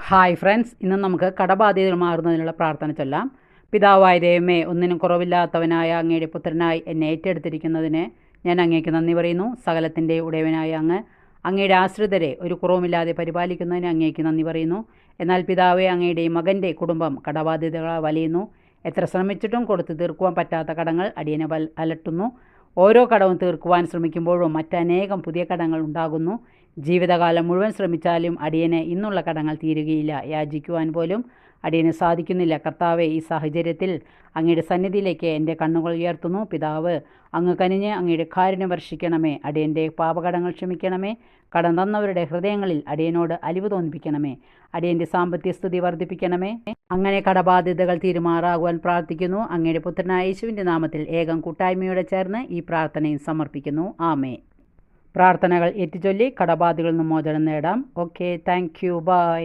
Hi friends, ഇന്ന് നമുക്ക് കടബാധ്യതകൾ മാറുന്നതിനുള്ള പ്രാർത്ഥന ചൊല്ലാം. പിതാവായ ദൈവമേ, ഒന്നിനും കുറവില്ലാത്തവനായ അങ്ങയുടെ പുത്രനായി എന്നെ ഏറ്റെടുത്തിരിക്കുന്നതിന് ഞാൻ അങ്ങേക്ക് നന്ദി പറയുന്നു. സകലത്തിൻ്റെ ഉടയവനായ അങ്ങയുടെ ആശ്രിതരെ ഒരു കുറവുമില്ലാതെ പരിപാലിക്കുന്നതിന് അങ്ങേക്ക് നന്ദി പറയുന്നു. എന്നാൽ പിതാവെ, അങ്ങയുടെ മകൻ്റെ കുടുംബം കടബാധ്യതകളാൽ വലയുന്നു. എത്ര ശ്രമിച്ചിട്ടും കൊടുത്തു തീർക്കുവാൻ പറ്റാത്ത കടങ്ങൾ അടിയനെ അലട്ടുന്നു. ഓരോ കടവും തീർക്കുവാൻ ശ്രമിക്കുമ്പോഴും മറ്റനേകം പുതിയ കടങ്ങൾ ഉണ്ടാകുന്നു. ജീവിതകാലം മുഴുവൻ ശ്രമിച്ചാലും അടിയന് ഇന്നുള്ള കടങ്ങൾ തീരുകയില്ല. യാചിക്കുവാൻ പോലും അടിയന് സാധിക്കുന്നില്ല. കർത്താവെ, ഈ സാഹചര്യത്തിൽ അങ്ങയുടെ സന്നിധിയിലേക്ക് എൻ്റെ കണ്ണുകൾ ഉയർത്തുന്നു. പിതാവ്, അങ്ങ് കനിഞ്ഞ് അങ്ങയുടെ കാരുണ്യം വർഷിക്കണമേ. അടിയൻ്റെ പാപകടങ്ങൾ ക്ഷമിക്കണമേ. കടം തന്നവരുടെ ഹൃദയങ്ങളിൽ അടിയനോട് അലിവ് തോന്നിപ്പിക്കണമേ. അടിയൻ്റെ സാമ്പത്തിക സ്ഥിതി വർദ്ധിപ്പിക്കണമേ. അങ്ങനെ കടബാധ്യതകൾ തീരുമാറാകുവാൻ പ്രാർത്ഥിക്കുന്നു. അങ്ങയുടെ പുത്രനായ യേശുവിൻ്റെ നാമത്തിൽ ഏകം കൂട്ടായ്മയോടെ ചേർന്ന് ഈ പ്രാർത്ഥനയും സമർപ്പിക്കുന്നു. ആമേൻ. പ്രാർത്ഥനകൾ ഏറ്റുചൊല്ലി കടബാധ്യതകളിൽ നിന്ന് മോചനം നേടാം. Okay, thank you, by.